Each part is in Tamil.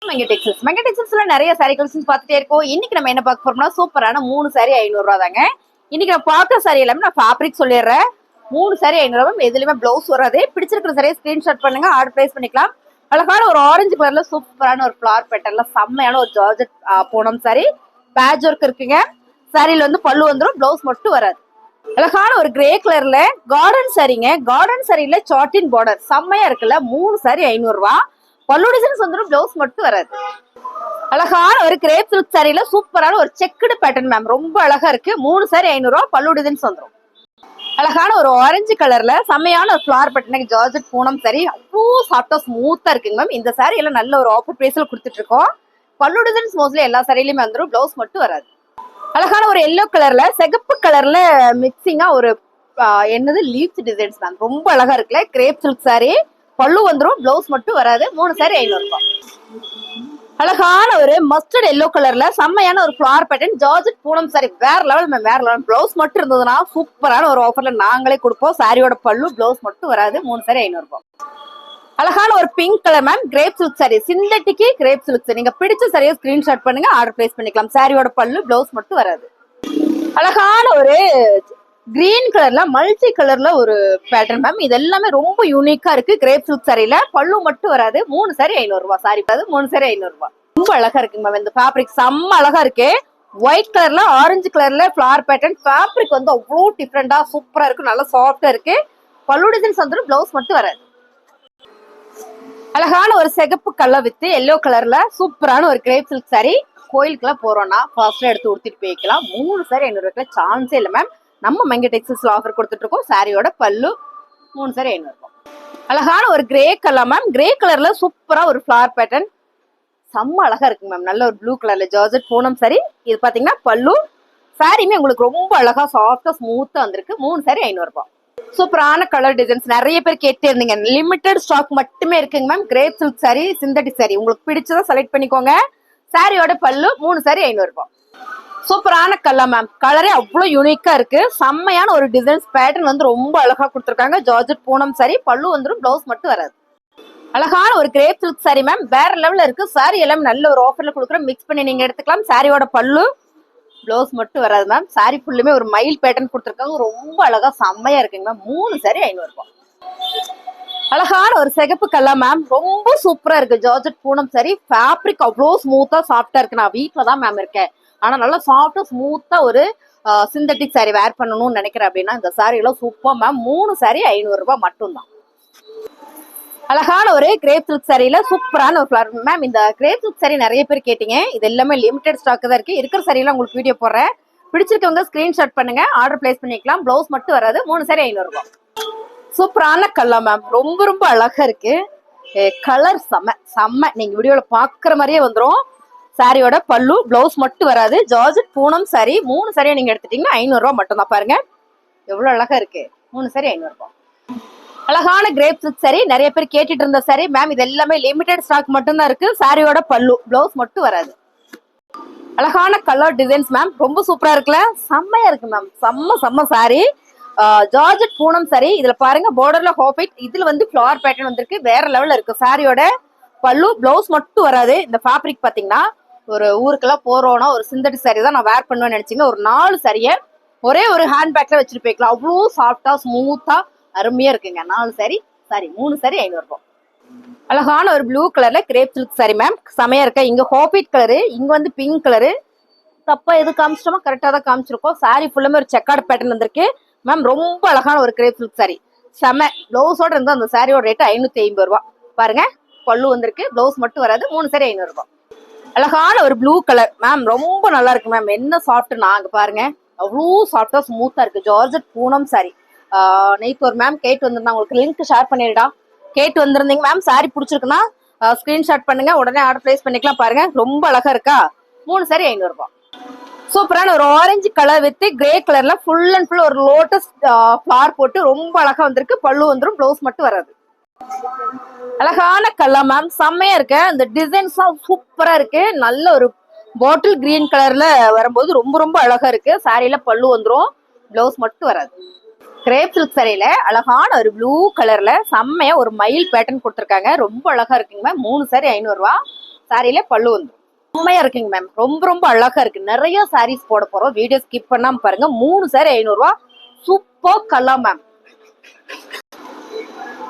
மெங்கடெக்ஸஸ்ல நிறைய சாரி கலெக்ஷன்ஸ் பார்த்துட்டே இருக்கோம். இன்னைக்கு நம்ம என்ன பார்க்க போறோம்னா சூப்பரான 3 சாரி 500 ரூபா தாங்க. இன்னைக்கு நான் பார்க்க சாரி எல்லாமே நான் ஃபேப்ரிக் சொல்லிடுறேன். 3 சாரி 500 ரூபா, எதுலயுமே பிளவுஸ் வராது. பிடிச்சிருக்கிற சாரியை ஸ்கிரீன்ஷாட் பண்ணுங்க, ஆர்டர் பிளேஸ் பண்ணிக்கலாம். அழகான ஒரு ஆரஞ்சு கலர்ல சூப்பரான ஒரு ஃபிளவர் பேட்டர்ன்ல செம்மையான ஒரு georgette Poonam sorry, patch work இருக்குங்க. சாரியில வந்து பல்லு வந்துடும், பிளவுஸ் மட்டும் வராது. அழகான ஒரு கிரே கலர்ல கார்டன் சாரிங்க. கார்டன் சாரியில சாட்டின் பார்டர் செம்மையா இருக்குல்ல. 3 சாரி 500 ரூபா. பல்லு டிசைன்ஸ் வந்துடும், பிளவுஸ் மட்டும் வராது. அழகான ஒரு கிரேப் சில்க் சாரியில சூப்பரான ஒரு செக்குடு பேட்டர்ன் மேம், ரொம்ப அழகா இருக்கு. 3 சாரி 500 ரூபா, பல்லு டிசைன்ஸ் வந்துடும். அழகான ஒரு ஆரஞ்சு கலர்ல செம்மையான ஒரு flower pattern georgette Poonam sorry, அவ்வளோ சாஃப்டா ஸ்மூத்தா இருக்குங்க மேம். இந்த சாரி எல்லாம் நல்ல ஒரு ஆஃபர் பிரைஸ்ல கொடுத்துட்டு இருக்கோம். பல்லு டிசைன்ஸ் மோஸ்ட்லி எல்லா சாரியிலுமே வந்துடும், பிளவுஸ் மட்டும் வராது. அழகான ஒரு எல்லோ கலர்ல சிகப்பு கலர்ல மிக்சிங்கா ஒரு என்னது லீவ்ஸ் டிசைன்ஸ் மேம், ரொம்ப அழகா இருக்குல்ல. கிரேப் சில்க் சாரி, பல்லு வந்துடும், பிளவுஸ் மட்டும் வராது. 3 சாரி 500 ரூபாய். அழகான ஒரு மஸ்டர்ட் எல்லோ கலர்ல செம்மையான ஒரு flower pattern georgette Poonam sorry, வேற லெவல் மேம், வேற லெவல். பிளவுஸ் மட்டும் இருந்ததுன்னா சூப்பரான ஒரு ஆஃபர்ல நாங்களே கொடுப்போம். சாரியோட பல்லு, பிளவுஸ் மட்டும் வராது. 3 சாரி 500 ரூபாய். அழகான ஒரு pink colour ma'am, grape silk sorry, synthetic grape silk sorry. நீங்க பிடிச்ச சாரியை ஸ்கிரீன்ஷாட் பண்ணுங்க, ஆர்டர் பிளேஸ் பண்ணிக்கலாம். சாரியோட பல்லு, பிளவுஸ் மட்டும் வராது. அழகான ஒரு கிரீன் கலர்ல மல்டி கலர்ல ஒரு பேட்டர்ன் மேம், இது எல்லாமே ரொம்ப யூனிக்கா இருக்கு. கிரேப் சில்க் சாரியில பல்லு மட்டும் வராது. 3 சாரி 500 ரூபாய். சாரி 3 சாரி 500 ரூபாய். ரொம்ப அழகா இருக்கு மேம். இந்த ஃபேப்ரிக் செம்ம அழகா இருக்கு. ஒயிட் கலர்ல ஆரஞ்சு கலர்ல ஃபிளவர் பேட்டர்ன். ஃபேப்ரிக் வந்து அவ்வளோ டிஃப்ரெண்டா சூப்பரா இருக்கு, நல்லா சாஃப்டா இருக்கு. பல்லு டிசைன்ஸ் வந்துடும், பிளவுஸ் மட்டும் வராது. அழகான ஒரு சிகப்பு கலர் வித் எல்லோ கலர்ல சூப்பரான ஒரு கிரேப் சில்க் சாரி. கோயிலுக்குலாம் போறோம்னா ஃபர்ஸ்ட்ல எடுத்து உடுத்திட்டு போய்க்கலாம். 3 சாரி 500 ரூபாய்க்கு சான்ஸே இல்லை மேம். நம்ம மெங்கடெக்ஸஸ்ல ஆஃபர் கொடுத்துட்டு இருக்கோம். சாரியோட பல்லு, 3 சாரி 500 ரூபாய். அழகான ஒரு கிரே கலர் மேம், கிரே கலர்ல சூப்பரா ஒரு ஃபிளவர் பேட்டர்ன் செம்ம அழகா இருக்கு மேம். நல்ல ஒரு ப்ளூ கலர்ல ஜார்ஜெட் பூனம் சாரி. இது பாத்தீங்கன்னா பல்லு. சாரியுமே உங்களுக்கு ரொம்ப அழகா சாஃப்டா ஸ்மூத்தா வந்திருக்கு. 3 சாரி 500 ரூபாய். சூப்பரான கலர் டிசைன்ஸ் நிறைய பேர் கேட்டே இருந்தீங்க. லிமிடெட் ஸ்டாக் மட்டுமே இருக்குங்க ma'am. Grape silk sorry, synthetic sorry, உங்களுக்கு பிடிச்சதா செலக்ட் பண்ணிக்கோங்க. சாரியோட பல்லு, 3 சாரி 500 ரூபாய். சூப்பரான கலர் மேம், கலரே அவ்வளவு யூனிக்கா இருக்கு. செம்மையான ஒரு டிசைன்ஸ் பேட்டர்ன் வந்து ரொம்ப அழகா கொடுத்துருக்காங்க. ஜார்ஜெட் பூனம் சாரி, பல்லு வந்துடும், பிளவுஸ் மட்டும் வராது. அழகான ஒரு கிரேப் சில்க் சாரி மேம், வேற லெவல்ல இருக்கு. சாரி எல்லாமே நல்ல ஒரு ஆஃபர்ல கொடுக்குறோம், மிக்ஸ் பண்ணி நீங்க எடுத்துக்கலாம். சாரியோட பல்லு, பிளவுஸ் மட்டும் வராது மேம். சாரி ஃபுல்லுமே ஒரு மயில் பேட்டர்ன் கொடுத்துருக்காங்க, ரொம்ப அழகா செம்மையா இருக்குங்க மேம். 3 சாரி 500 ரூபாய். அழகான ஒரு சிகப்பு கலர் மேம், ரொம்ப சூப்பரா இருக்கு. ஜார்ஜெட் பூனம் சாரி, ஃபேப்ரிக் அவ்வளோ ஸ்மூத்தா சாஃப்டா இருக்கு. நான் வீட்டுல தான் மேம் இருக்கேன், ஆனா நல்லா சாஃப்டா ஸ்மூத்தா ஒரு சிந்தட்டிக் சாரி வேர் பண்ணணும்னு நினைக்கிறேன் அப்படின்னா இந்த சாரி எல்லாம் சூப்பர் மேம். 3 சாரி 500 ரூபாய் மட்டும்தான். அழகான ஒரு கிரேப் சில்க் சாரியில சூப்பரான ஒரு ஃபிளவர் மேம். இந்த கிரேப் சில்க் சாரி நிறைய பேர் கேட்டீங்க. இது எல்லாமே லிமிடெட் ஸ்டாக் தான் இருக்கு. இருக்கிற சாரியெல்லாம் உங்களுக்கு வீடியோ போடுறேன். பிடிச்சிருக்கவங்க ஸ்கிரீன்ஷாட் பண்ணுங்க, ஆர்டர் பிளேஸ் பண்ணிக்கலாம். பிளவுஸ் மட்டும் வராது. 3 சாரி 500 ரூபாய். சூப்பரான கலர் மேம், ரொம்ப ரொம்ப அழகா இருக்கு. கலர் செம்ம செம்ம, நீங்க வீடியோல பாக்குற மாதிரியே வந்துடும். சாரியோட பல்லு, பிளவுஸ் மட்டும் வராது. ஜார்ஜெட் பூனம் சாரி, 3 சாரியா நீங்க எடுத்துட்டீங்கன்னா 500 ரூபாய் மட்டும் தான். பாருங்க எவ்வளவு அழகா இருக்கு. 3 சாரி 500 ரூபாய். அழகான கிரேப் சில்க் சாரி, நிறைய பேர் கேட்டுட்டு இருந்த சாரி மேம். இது எல்லாமே லிமிடெட் ஸ்டாக் மட்டும் தான் இருக்கு. சாரியோட பல்லு, பிளவுஸ் மட்டும் வராது. அழகான கலர் டிசைன்ஸ் மேம், ரொம்ப சூப்பரா இருக்குல்ல, செம்மையா இருக்கு மேம். செம்ம செம்ம சாரி, ஜார்ஜெட் பூனம் சாரி. இதுல பாருங்க பார்டர்ல ஹாஃபைட், இதுல வந்து ஃபிளவர் பேட்டர்ன் வந்திருக்கு, வேற லெவல்ல இருக்கு. சாரியோட பல்லு, பிளவுஸ் மட்டும் வராது. இந்த ஃபேப்ரிக் பாத்தீங்கன்னா ஒரு ஊருக்கெல்லாம் போறோம்னா ஒரு சிந்தட்டிக் சாரி தான் நான் வேர் பண்ணுவேன்னு நினைச்சீங்க, ஒரு 4 சாரிய ஒரே ஒரு ஹேண்ட் பேக்ல வச்சுட்டு போய்க்கலாம். அவ்வளோ சாஃப்டா ஸ்மூத்தா அருமையா இருக்குங்க. 4 சாரி, சாரி 3 சாரி 500 ரூபாய். அழகான ஒரு ப்ளூ கலர்ல கிரேப் சில்க் சாரி மேம், செமையா இருக்க. இங்க ஹாஃபைட் கலரு, இங்க வந்து பிங்க் கலரு. தப்பா எது காமிச்சிட்டோமோ கரெக்டா தான் காமிச்சிருக்கோம். சாரி ஃபுல்லுமே ஒரு செக்கார்டு பேட்டர்ன் வந்திருக்கு மேம். ரொம்ப அழகான ஒரு கிரேப் சில்க் சாரி, செம. பிளவுஸோட இருந்து அந்த சாரியோட ரேட் 550 ரூபாய். பாருங்க பல்லு வந்திருக்கு, பிளவுஸ் மட்டும் வராது. 3 சாரி 500 ரூபாய். அழகான ஒரு ப்ளூ கலர் மேம், ரொம்ப நல்லா இருக்கு மேம். என்ன சாஃப்ட்னா அங்க பாருங்க, அவ்வளோ சாஃப்டா ஸ்மூத்தா இருக்கு. Georgette Poonam sorry. நேத்து ஒரு மேம் கேட்டு வந்திருந்தாங்க, உங்களுக்கு லிங்க் ஷேர் பண்ணிடுடா கேட்டு வந்திருந்தீங்க மேம். சாரி பிடிச்சிருக்குன்னா ஸ்கிரீன்ஷாட் பண்ணுங்க, உடனே ஆர்டர் பிளேஸ் பண்ணிக்கலாம். பாருங்க ரொம்ப அழகா இருக்கா. 3 சாரி 500 ரூபாய். சூப்பரான ஒரு ஆரஞ்சு கலர் வித் கிரே கலர்ல ஃபுல் அண்ட் ஃபுல் ஒரு லோட்டஸ் ஃபிளவர் போட்டு ரொம்ப அழகா வந்திருக்கு. பல்லு வந்துடும், பிளவுஸ் மட்டும் வராது. அழகான கலர் மேம், செம்மையா இருக்கு. இந்த டிசைன்ஸ் சூப்பரா இருக்கு. நல்ல ஒரு பாட்டில் கிரீன் கலர்ல வரும்போது ரொம்ப ரொம்ப அழகா இருக்கு. சாரியில பல்லு வந்துடும், பிளவுஸ் மட்டும் வராது. கிரேப் சில்க் சாரியில அழகான ஒரு ப்ளூ கலர்ல செம்மையா ஒரு மயில் பேட்டர்ன் கொடுத்துருக்காங்க, ரொம்ப அழகா இருக்குங்க. 3 சாரி 500 ரூபாய். சாரியில பல்லு வந்துடும். செம்மையா இருக்குங்க மேம். ரொம்ப ரொம்ப அழகா இருக்கு. நிறைய சாரீஸ் போட போறோம். வீடியோ ஸ்கிப் பண்ணாம பாருங்க. 3 சாரி 500 ரூபா. Super colour ma'am.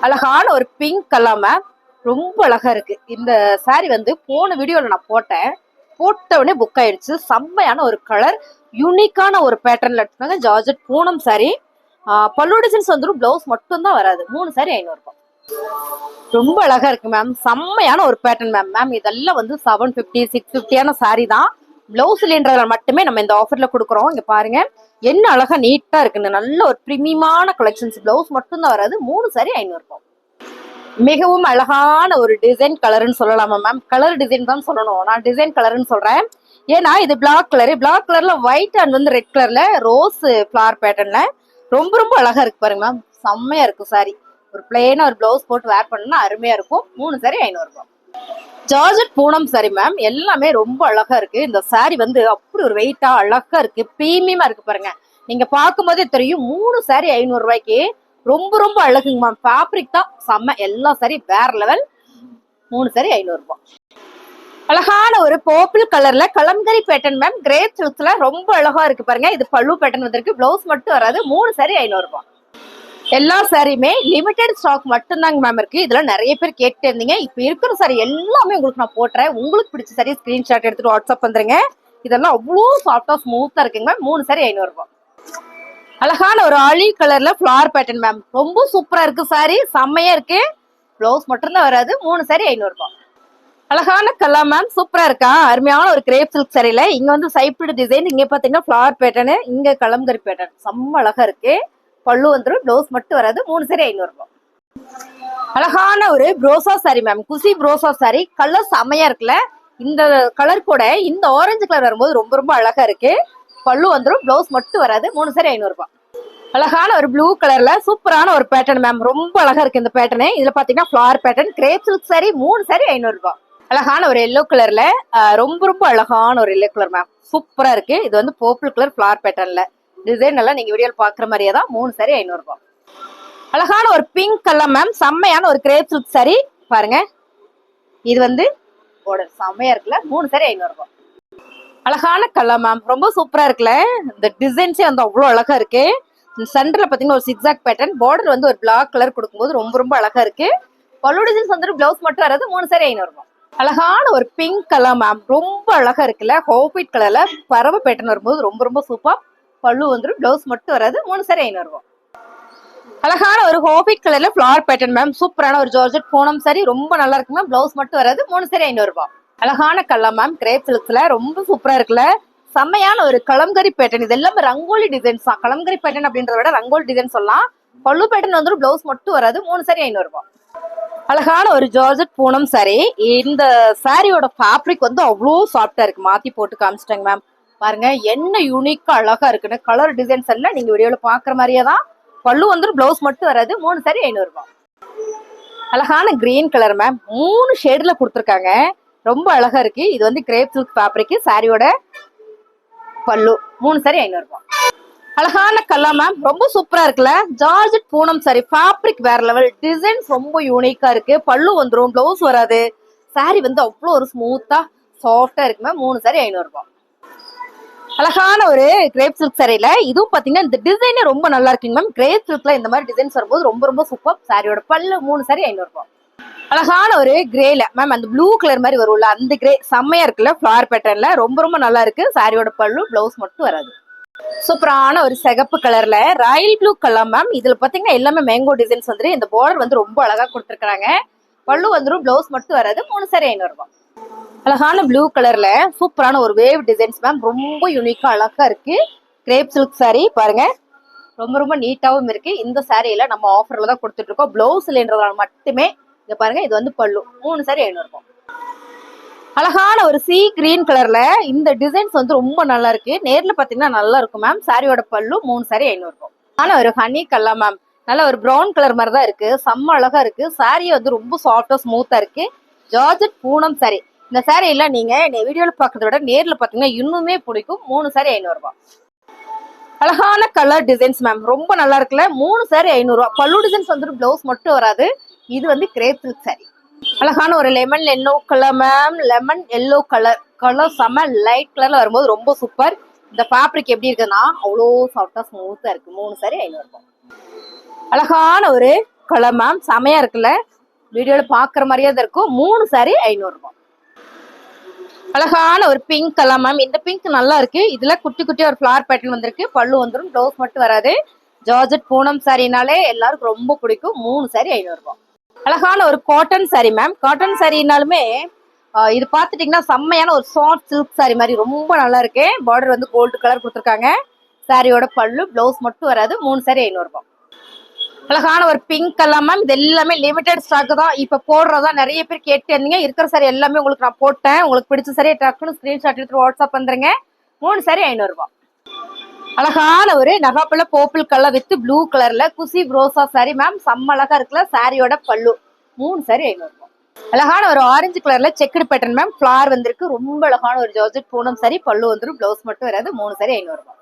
அழகான ஒரு பிங்க் கலர் மேம். ரொம்ப அழகா இருக்கு. இந்த சாரி வந்து போன வீடியோல நான் போட்டேன். போட்ட உடனே புக் ஆயிடுச்சு. செம்மையான ஒரு கலர், யூனிக்கான ஒரு பேட்டர்ன்ல எடுத்துக்காங்க. ஜார்ஜெட் பூனம் சாரி. பல்லு டிசைன்ஸ் வந்துடும். பிளவுஸ் மட்டும் தான் வராது. 3 சாரி 500 ரூபாய். ரொம்ப அழகா இருக்கு மேம். செம்மையான ஒரு பேட்டர்ன் மேம். மேம் இதெல்லாம் வந்து 750 650 சாரி தான். பிளவுஸ்லன்றதுல மட்டுமே நம்ம இந்த ஆஃபர்ல கொடுக்குறோம். இங்க பாருங்க என்ன அழகா நீட்டா இருக்குன்னு. நல்ல ஒரு பிரீமியமான கலெக்ஷன்ஸ். பிளவுஸ் மட்டும் தான் வராது. 3 சாரி 500 ரூபாய். மிகவும் அழகான ஒரு டிசைன் கலர்னு சொல்லலாமா மேம்? கலர் டிசைன் தான் சொல்லணும். நான் டிசைன் கலர்னு சொல்றேன். ஏன்னா இது பிளாக் கலர். பிளாக் கலர்ல ஒயிட் அண்ட் வந்து ரெட் கலர்ல ரோஸ் ஃபிளவர் பேட்டர்ன்ல ரொம்ப ரொம்ப அழகா இருக்கு பாருங்க மேம். செம்மையா இருக்கும் சாரி. ஒரு பிளெயினா ஒரு பிளவுஸ் போட்டு வேர் பண்ணா அருமையா இருக்கும். 3 சாரி 500 ரூபாய். Georgette Poonam sorry ma'am. எல்லாமே ரொம்ப அழகா இருக்கு. இந்த சாரி வந்து அப்படி ஒரு வெயிட்டா அழகா இருக்கு. பிரீமியமா இருக்கு பாருங்க. நீங்க பார்க்கும் போதே தெரியும். 3 சாரி 500 ரூபாய்க்கு ரொம்ப ரொம்ப அழகுங்க மேம். ஃபேப்ரிக் தான் செம்ம. எல்லா சாரி வேற லெவல். 3 சாரி 500 ரூபாய். அழகான ஒரு பர்பிள் கலர்ல கலம்கரி பேட்டர்ன் மேம். கிரேப் சில்க்ஸ்ல ரொம்ப அழகா இருக்கு பாருங்க. இது பல்லு பேட்டர்ன் வந்திருக்கு. பிளவுஸ் மட்டும் வராது. 3 சாரி 500 ரூபாய். எல்லா சாரியுமே லிமிடெட் ஸ்டாக் மட்டும்தாங்க மேம் இருக்கு. இதெல்லாம் நிறைய பேர் கேட்டு இருந்தீங்க. இப்ப இருக்கிற சாரி எல்லாமே உங்களுக்கு நான் போட்டுறேன். உங்களுக்கு பிடிச்ச சாரி ஸ்கிரீன்ஷாட் எடுத்துட்டு வாட்ஸ்அப் வந்துருங்க. இதெல்லாம் அவ்வளோ சாஃப்டா ஸ்மூத்தா இருக்குங்க மேம். 3 சாரி 500 ரூபாய். அழகான ஒரு ஆலிவ் கலர்ல ஃபிளவர் பேட்டர்ன் மேம். ரொம்ப சூப்பரா இருக்கு சாரி. செம்மையா இருக்கு. பிளவுஸ் மட்டும் தான் வராது. 3 சாரி 500 ரூபாய். அழகான கலர் மேம். சூப்பரா இருக்கா? அருமையான ஒரு கிரேப் சில்க் சாரியில இங்க வந்து சைப்பிடு டிசைன். இங்க பாத்தீங்கன்னா ஃபிளவர் பேட்டர்னு, இங்க கலம்கரி பேட்டர்ன். செம்ம அழகா இருக்கு. பல்லு வந்துடும். பிளவுஸ் மட்டும் வராது. 3 சாரி 500 ரூபாய். அழகான ஒரு ப்ரோசா சாரி மேம். குசி ப்ரோசா சாரி. கலர் செம்மையா இருக்குல்ல? இந்த கலர் கூட இந்த ஆரஞ்சு கலர் வரும்போது ரொம்ப ரொம்ப அழகா இருக்கு. பல்லு வந்துடும். பிளவுஸ் மட்டும் வராது. 3 சாரி 500 ரூபாய். அழகான ஒரு ப்ளூ கலர்ல சூப்பரான ஒரு பேட்டர்ன் மேம். ரொம்ப அழகா இருக்கு இந்த பேட்டர்ன். இதுல பாத்தீங்கன்னா flower pattern. Grape silk sorry. 3 sorry 500 ரூபாய். அழகான ஒரு எல்லோ கலர்ல ரொம்ப ரொம்ப அழகான ஒரு எல்லோ கலர் மேம். சூப்பரா இருக்கு. இது வந்து பர்பிள் கலர் ஃபிளவர் பேட்டர்ன்ல டிசைன் எல்லாம் நீங்க வீடியோல பாக்குற மாதிரியே தான். 3 சாரி 500 ரூபாய். அழகான ஒரு பிங்க் கலர் மேம். செம்மையான ஒரு கிரேப் சில்க் சாரி பாருங்க. இது வந்து செம்மையா இருக்குல்ல? 3 சாரி 500 ரூபாய். அழகான கலர் மேம். ரொம்ப சூப்பரா இருக்குல்ல? இந்த டிசைன்ஸே வந்து அவ்வளவு அழகா இருக்கு. சென்டர்ல பாத்தீங்கன்னா ஒரு சிக்ஸாக் பேட்டர்ன். பார்டர் வந்து ஒரு பிளாக் கலர் கொடுக்கும்போது ரொம்ப ரொம்ப அழகா இருக்கு. பல்லு டிசைன்ஸ் வந்து பிளவுஸ் மட்டும் வராது. 3 சாரி 500 ரூபாய். அழகான ஒரு பிங்க் கலர் மேம். ரொம்ப அழகா இருக்குல்ல? ஹோப்வைட் கலர்ல பறவை பேட்டர்ன் வரும்போது ரொம்ப ரொம்ப சூப்பர். பல்லு வந்துடும். பிளவுஸ் மட்டும் வராது. 3 சாரி 500 ரூபாய். அழகான ஒரு ஹோப்வைட் கலர்ல ஃபிளவர் பேட்டர்ன் மேம். சூப்பரான ஒரு ஜார்ஜெட் பூனம் சாரி. ரொம்ப நல்லா இருக்கு மேம். பிளவுஸ் மட்டும் வராது. 3 சாரி 500 ரூபாய். அழகான கலர் மேம். கிரேப் சில்க்ஸ்ல ரொம்ப சூப்பரா இருக்குல்ல? செம்மையான ஒரு கலம்கரி பேட்டர்ன். இது எல்லாமே ரங்கோலி டிசைன்ஸ் தான். கலம்கரி பேட்டர்ன் அப்படின்றத விட ரங்கோலி டிசைன் சொல்லலாம். பல்லு பேட்டர்ன் வந்துடும். பிளவுஸ் மட்டும் வராது. 3 சாரி 500 ரூபாய். அழகான ஒரு ஜார்ஜெட் பூனம் சாரி. இந்த சாரியோட ஃபேப்ரிக் வந்து அவ்வளோ சாஃப்டா இருக்கு. மாத்தி போட்டு காமிச்சிட்டாங்க மேம். பாருங்க என்ன யூனிக்கா அழகா இருக்குன்னு. கலர் டிசைன்ஸ் எல்லாம் நீங்க வீடியோல பாக்குற மாதிரியே தான். பல்லு வந்து பிளவுஸ் மட்டும் வராது. 3 சாரி 500 ரூபாய். அழகான கிரீன் கலர் மேம். 3 ஷேட்ல கொடுத்துருக்காங்க. ரொம்ப அழகா இருக்கு. இது வந்து கிரேப் சில்க் ஃபேப்ரிக். சாரியோட பல்லு. 3 சாரி 500 ரூபாய். அழகான கலர் மேம். ரொம்ப சூப்பரா இருக்குல்ல? Georgette Poonam sorry. ஃபேப்ரிக் வேற லெவல். டிசைன்ஸ் ரொம்ப யூனிக்கா இருக்கு. பல்லு வந்துடும். பிளவுஸ் வராது. சாரி வந்து அவ்வளோ ஒரு ஸ்மூத்தா சாஃப்டா இருக்கு மேம். 3 சாரி 500 ரூபாய். அழகான ஒரு கிரேப் சில்க் சாரியில இதுவும் பாத்தீங்கன்னா இந்த டிசைனே ரொம்ப நல்லா இருக்குங்க மேம். கிரேப் சில்க்ல இந்த மாதிரி டிசைன்ஸ் வரும்போது ரொம்ப ரொம்ப சூப்பர். சாரியோட பல்லு. 3 சாரி 500 ரூபாய். அழகான ஒரு கிரேல மேம். அந்த ப்ளூ கலர் மாதிரி வரும்ல? அந்த கிரே செம்மையா இருக்குல்ல? ஃபிளவர் பேட்டர்ன்ல ரொம்ப ரொம்ப நல்லா இருக்கு. சாரியோட பல்லு. பிளவுஸ் மட்டும் வராது. சூப்பரான ஒரு சிகப்பு கலர்ல ராயல் ப்ளூ கலர் மேம். இதுல பாத்தீங்கன்னா எல்லாமே மேங்கோ டிசைன்ஸ் வந்துரு. இந்த பார்டர் வந்து ரொம்ப அழகா கொடுத்துருக்காங்க. பல்லு வந்துடும். பிளவுஸ் மட்டும் வராது. 3 சாரி 500 ரூபாய். அழகான ப்ளூ கலர்ல சூப்பரான ஒரு வேவ் டிசைன்ஸ் மேம். ரொம்ப யூனிக்கா அழகா இருக்கு. கிரேப் சில்க் சாரி பாருங்க. ரொம்ப ரொம்ப நீட்டாவும் இருக்கு. இந்த சாரியில நம்ம ஆஃபர்ல தான் கொடுத்துட்டு இருக்கோம். பிளவுஸ்லன்றதால மட்டுமே. இங்க பாருங்க. இது வந்து பல்லு. 3 சாரி 500 ரூபாய். அழகான ஒரு சீ கிரீன் கலர்ல இந்த டிசைன்ஸ் வந்து ரொம்ப நல்லா இருக்கு. நேர்ல பாத்தீங்கன்னா நல்லா இருக்கும் மேம். சாரியோட பல்லு. 3 சாரி 500 ரூபாய். ஆனா ஒரு ஹனி கலர் மேம். நல்ல ஒரு ப்ரௌன் கலர் மாதிரி தான் இருக்கு. செம்ம அழகா இருக்கு. சாரி வந்து ரொம்ப சாஃப்டா ஸ்மூத்தா இருக்கு. Georgette Poonam sorry. இந்த சாரி எல்லாம் நீங்க வீடியோல பாக்குறத விட நேர்ல பாத்தீங்கன்னா இன்னுமே பிடிக்கும். 3 சாரி 500 ரூபாய். அழகான கலர் டிசைன்ஸ் மேம். ரொம்ப நல்லா இருக்குல்ல? 3 சாரி 500 ரூபாய். பல்லு டிசைன்ஸ் வந்து பிளவுஸ் மட்டும் வராது. இது வந்து கிரேப் சில்க் சாரி. அழகான ஒரு lemon yellow colour ma'am. Lemon yellow colour colour செம லைட் கலர்ல வரும்போது ரொம்ப சூப்பர். இந்த ஃபேப்ரிக் எப்படி இருக்குன்னா அவ்வளோ சாஃப்டா ஸ்மூத்தா இருக்கு. 3 சாரி 500 ரூபாய். அழகான ஒரு கலர் மேம், செமையா இருக்குல்ல, வீடியோல பாக்குற மாதிரியே தான் இருக்கும். 3 சாரி 500 ரூபாய். அழகான ஒரு பிங்க் கலர் மேம். இந்த பிங்க் நல்லா இருக்கு. இதுல குட்டி குட்டியா ஒரு ஃபிளவர் பேட்டர்ன் வந்திருக்கு. பல்லு வந்துடும், ப்ளவுஸ் மட்டும் வராது. ஜார்ஜெட் பூனம் சாரினாலே எல்லாருக்கும் ரொம்ப பிடிக்கும். 3 சாரி 500 ரூபாய். அழகான ஒரு காட்டன் சாரி மேம். காட்டன் சாரினாலுமே இது பாத்துட்டீங்கன்னா செம்மையான ஒரு சாஃப்ட் சில்க் சாரி மாதிரி ரொம்ப நல்லா இருக்கு. பார்டர் வந்து கோல்டு கலர் கொடுத்துருக்காங்க. சாரியோட பல்லு, பிளவுஸ் மட்டும் வராது. 3 சாரி 500 ரூபாய். அழகான ஒரு பிங்க் கலர் மேம். இது எல்லாமே லிமிடெட் ஸ்டாக் தான், இப்ப போடுறதா. நிறைய பேர் கேட்டு இருந்தீங்க. இருக்கிற சாரி எல்லாமே உங்களுக்கு நான் போட்டேன். உங்களுக்கு பிடிச்ச சாரி டக்குன்னு ஸ்கிரீன்ஷாட் எடுத்து வாட்ஸ்அப் வந்துருங்க. 3 சாரி 500 ரூபாய். அழகான ஒரு நகாப்பழ பர்பிள் கலர் வித் ப்ளூ கலர்ல குசி ரோசா சாரி மேம். செம்ம அழகா இருக்குல்ல. சாரியோட பல்லு 3 சாரி 500 ரூபாய். அழகான ஒரு ஆரஞ்சு கலர்ல செக்குடு பேட்டர்ன் மேம். ஃபிளார் வந்திருக்கு. ரொம்ப அழகான ஒரு ஜார்ஜெட் பூனம் சாரி. பல்லு வந்துடும், பிளவுஸ் மட்டும் வராது. 3 சாரி 500 ரூபாய்.